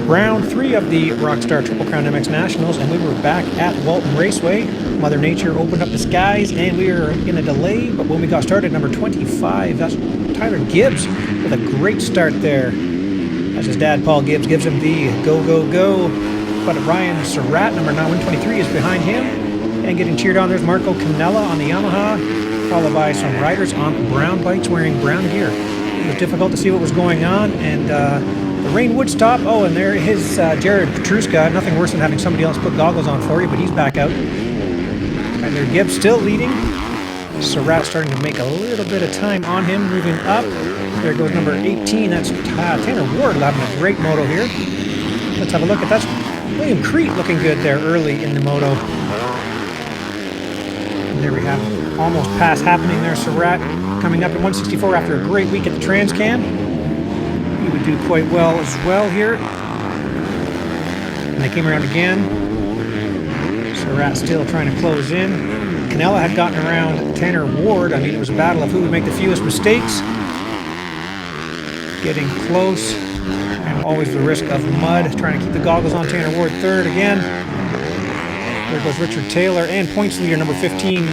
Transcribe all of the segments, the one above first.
Round 3 of the Rockstar Triple Crown MX Nationals, and we were back at Walton Raceway. Mother Nature opened up the skies, and we were in a delay, but when we got started, number 25, that's Tyler Gibbs with a great start there. As his dad, Paul Gibbs, gives him the go, go, go. But Ryan Surratt, number 123, is behind him. And getting cheered on, there's Marco Canella on the Yamaha, followed by some riders on brown bikes wearing brown gear. It was difficult to see what was going on, and the rain would stop. Oh, and there is Jared Petruska. Nothing worse than having somebody else put goggles on for you, but he's back out. Tyler Gibbs still leading. Surratt starting to make a little bit of time on him, moving up. There goes number 18. That's Tanner Ward having a great moto here. Let's have a look at that. William Crete looking good there early in the moto. And there we have almost pass happening there. Surratt coming up at 164 after a great week at the Transcam. He would do quite well as well here. And they came around again. Surratt still trying to close in. Canella had gotten around Tanner Ward. I mean, it was a battle of who would make the fewest mistakes. Getting close. And always the risk of mud. Trying to keep the goggles on. Tanner Ward third again. There goes Richard Taylor. And points leader number 15,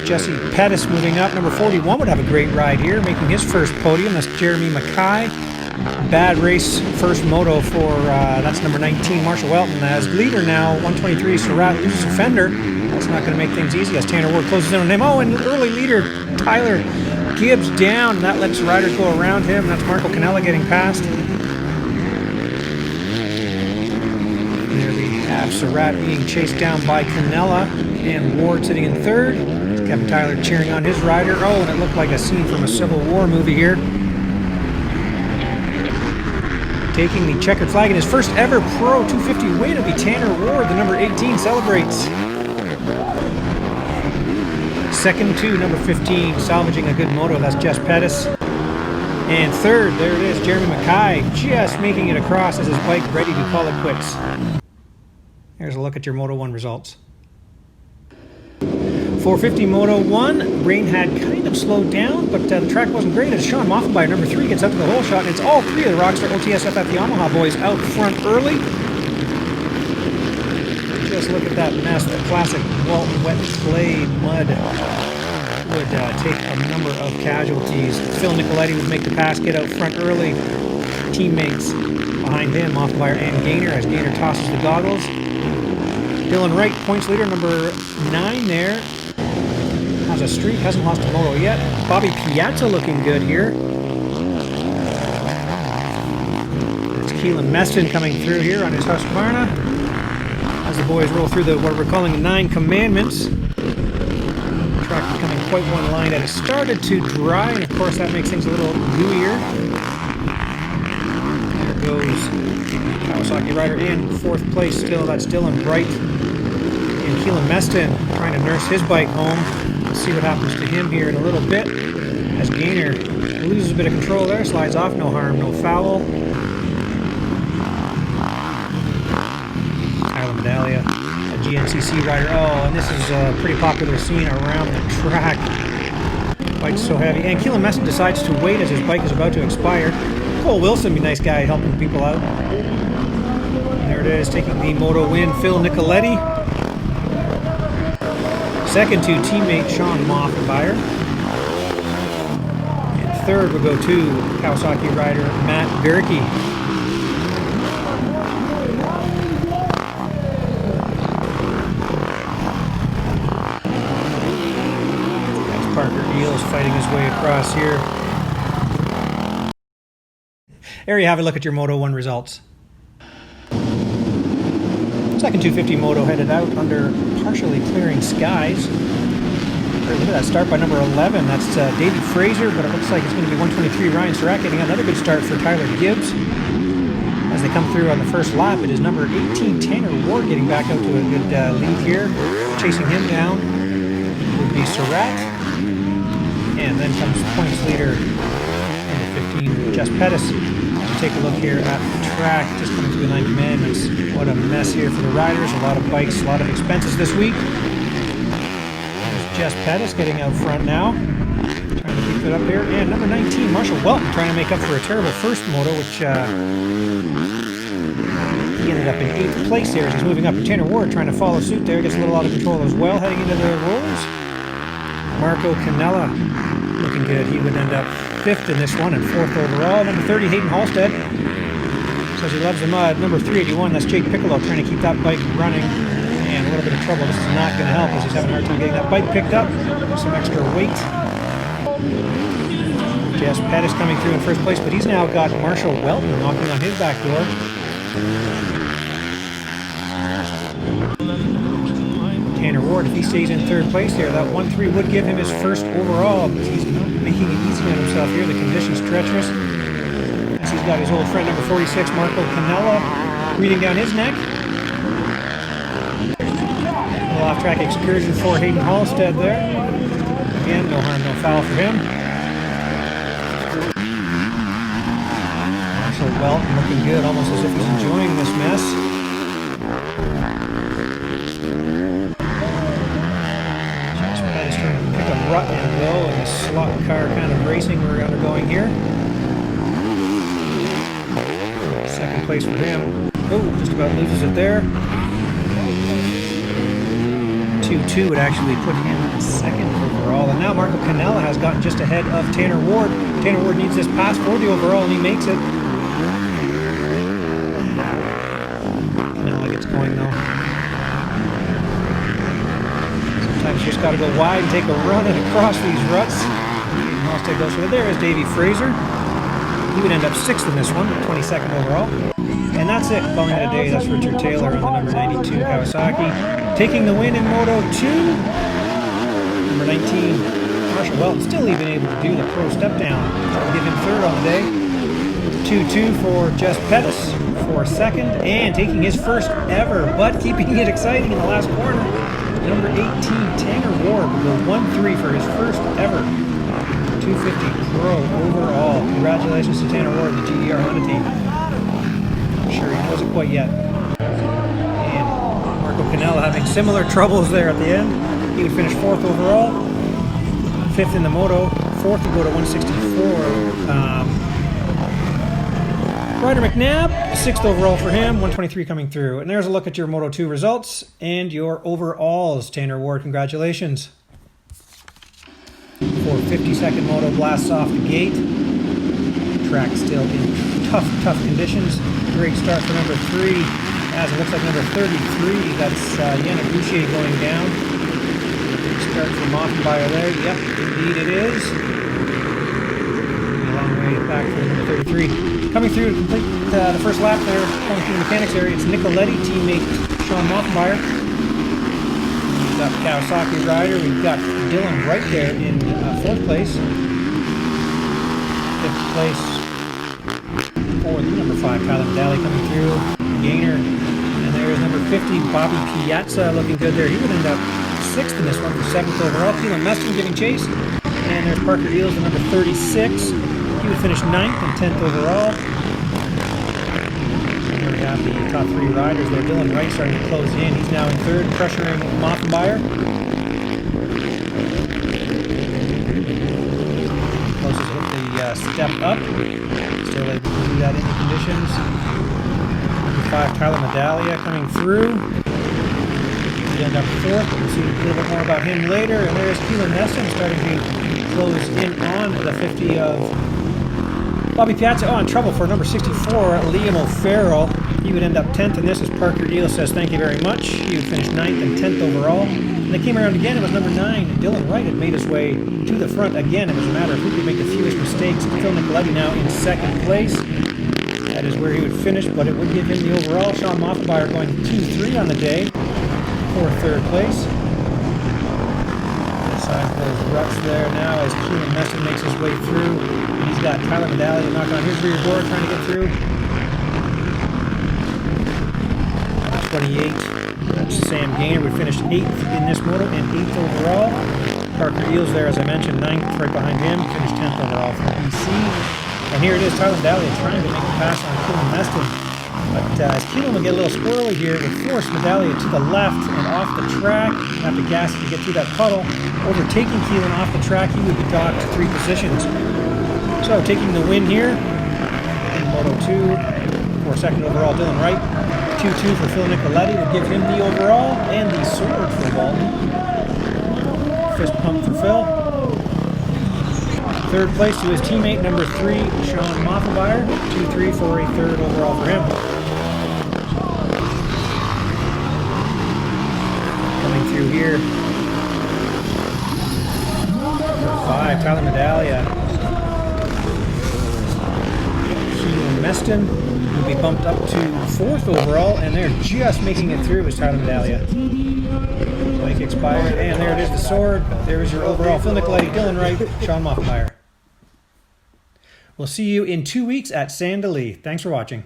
Jesse Pettis, moving up. Number 41 would have a great ride here, making his first podium. That's Jeremy Mackay. Bad race, first moto for, that's number 19, Marshall Walton. As leader now, 123, Surratt loses a fender. That's not going to make things easy as Tanner Ward closes in on him. Oh, and early leader, Tyler Gibbs down. And that lets riders go around him. That's Marco Canella getting past. And there we have Surratt being chased down by Canella. And Ward sitting in third. Kevin Tyler cheering on his rider. Oh, and it looked like a scene from a Civil War movie here. Taking the checkered flag in his first ever Pro 250 win, it'll be Tanner Ward, the number 18, celebrates. Second to number 15, salvaging a good moto, that's Jess Pettis. And third, there it is, Jeremy Mackay, just making it across as his bike ready to call it quits. Here's a look at your Moto One results. 450 Moto One, rain had kind of slowed down, but the track wasn't great as Sean Moffenbauer, number 3, gets out to the hole shot, and it's all three of the Rockstar OTSF at the Yamaha boys out front early. Just look at that mess, the classic Walton wet clay mud would take a number of casualties. Phil Nicoletti would make the pass, get out front early. Teammates behind him, Moffenbauer and Gaynor, as Gaynor tosses the goggles. Dylan Wright, points leader, number 9 there. Has a streak, hasn't lost a moto yet. Bobby Piazza looking good here. It's Keelan Meston coming through here on his Husqvarna as the boys roll through what we're calling the 9 commandments. The track becoming quite one line as it started to dry, and of course that makes things a little gooier. There goes Kawasaki rider in 4th place still. That's Dylan Wright. And Keelan Meston trying to nurse his bike home. Let's see what happens to him here in a little bit. As Gaynor loses a bit of control there, slides off, no harm, no foul. Tyler Medaglia, a GNCC rider. Oh, and this is a pretty popular scene around the track. Bike's so heavy. And Keelan Meston decides to wait as his bike is about to expire. Cole Wilson, be a nice guy helping people out. And there it is, taking the moto win, Phil Nicoletti. Second to teammate Sean Moffenbauer. And third will go to Kawasaki rider Matt Gerke. That's Parker Eels fighting his way across here. There you have a look at your Moto One results. Second 250 moto headed out under partially clearing skies. Look at that start by number 11. That's David Fraser, but it looks like it's going to be 123 Ryan Surratt getting another good start for Tyler Gibbs. As they come through on the first lap, it is number 18 Tanner Ward getting back out to a good lead here. Chasing him down would be Surratt. And then comes points leader number 15 Jess Pettis. Take a look here at the track, just coming through the 9 commandments. What a mess here for the riders. A lot of bikes, a lot of expenses this week. There's Jess Pettis getting out front now. Trying to keep it up here. And number 19, Marshall Walton, trying to make up for a terrible first moto, which ended up in 8th place there as he's moving up. Tanner Ward trying to follow suit there. Gets a little out of control as well heading into the rollers. Marco Canella looking good. He would end up 5th in this one and 4th overall. Number 30, Hayden Halstead. Says he loves the mud. Number 381, that's Jake Piccolo trying to keep that bike running. And a little bit of trouble. This is not going to help as he's having a hard time getting that bike picked up. Some extra weight. Jess Pettis coming through in 1st place, but he's now got Marshall Welton knocking on his back door. Tanner Ward, if he stays in 3rd place here, that 1-3 would give him his 1st overall, but he's not making it easy on himself here. The conditions treacherous. As he's got his old friend, number 46, Marco Canella, breathing down his neck. A little off-track excursion for Hayden Halstead there. Again, no harm, no foul for him. Marshall Welton looking good, almost as if he's enjoying this mess. Just Pettis trying to pick a rut and go in this slot car kind of racing we're undergoing here. 2nd place for him. Oh, just about loses it there. 2-2 would actually put him 2nd overall. And now Marco Canella has gotten just ahead of Tanner Ward. Tanner Ward needs this pass for the overall, and he makes it. Canella gets going, though. Sometimes you just got to go wide and take a run and across these ruts. Halstead goes for it. There is Davey Fraser. He would end up 6th in this one, 22nd overall. And that's it. Calling it a day. That's Richard Taylor on the number 92 Kawasaki. Taking the win in Moto 2. Number 19, Marshall Welton, still even able to do the pro step down. That'll give him 3rd on the day. 2-2 for Jess Pettis for 2nd. And taking his 1st ever, but keeping it exciting in the last corner. Number 18, Tanner Ward will go 1-3 for his 1st ever 250 Pro overall. Congratulations to Tanner Ward, the GDR Honda team. I'm sure he knows it quite yet. And Marco Canella having similar troubles there at the end. He would finish 4th overall, 5th in the Moto, 4th to go to 164. Ryder McNabb, 6th overall for him, 123 coming through. And there's a look at your Moto 2 results and your overalls. Tanner Ward, congratulations. For 52nd Moto blasts off the gate. Track still in tough conditions. Great start for number 3. As it looks like number 33, that's Yana Boucher going down. Great start from Moffenbauer there. Yep, indeed it is. A long way back for number 33. Coming through to complete the 1st lap there, coming through the mechanics area, it's Nicoletti, teammate Sean Moffenbauer. We've got Kawasaki rider, we've got Dylan right there in 4th place. 5th place for the number 5, Tyler Medali coming through. Gainer. And there's number 50, Bobby Piazza looking good there. He would end up 6th in this one for 7th overall. Keelan Meston giving chase. And there's Parker Eels, the number 36. He would finish 9th and 10th overall. Here we have the top 3 riders there. Dylan Wright starting to close in. He's now in 3rd, pressuring Moffenbauer. Closes with the step up. Still able to do that in the conditions. Number 5, Tyler Medaglia coming through. He ended up 4th. We'll see a little bit more about him later. And there's Keelan Meston starting to close in on the 50 of Bobby Piazza. Oh, in trouble for number 64, Liam O'Farrell. He would end up 10th, and this is Parker Eel says thank you very much. He would finish 9th and 10th overall. And they came around again. It was number 9. Dylan Wright had made his way to the front again. It was a matter of who could make the fewest mistakes. Phil Nicoletti now in 2nd place. That is where he would finish, but it would give him the overall. Sean Moffenbauer going 2-3 on the day for 3rd place. Besides those ruts there now as Keelan Meston makes his way through. And he's got Tyler Medaglia knocking on his rear door trying to get through. 28. That's Sam Gainer would finish 8th in this moto and 8th overall. Parker Eels there, as I mentioned, 9th right behind him. Finished 10th overall for BC. And here it is, Tyler Medaglia trying to make the pass on Keelan Meston. But as Keelan will get a little squirrely here, it will force Medaglia to the left and off the track. Have to gas to get through that puddle. Overtaking Keelan off the track, he would be docked 3 positions. So taking the win here in Moto 2 for 2nd overall, Dylan Wright. 2-2 for Phil Nicoletti would give him the overall and the sword for Walton. Fist pump for Phil. Third place to his teammate, number 3, Sean Moffenbauer. 2-3 for a third overall for him. Coming through here. Number 5, Tyler Medaglia. Keelan Meston will be bumped up to 4th overall, and they're just making it through as Tyler Medaglia. Bike expired, and there it is, the sword. There is your overall. Phil Nicoletti, Dylan Wright, Sean Moffenbauer. We'll see you in 2 weeks at Sand Del Lee. Thanks for watching.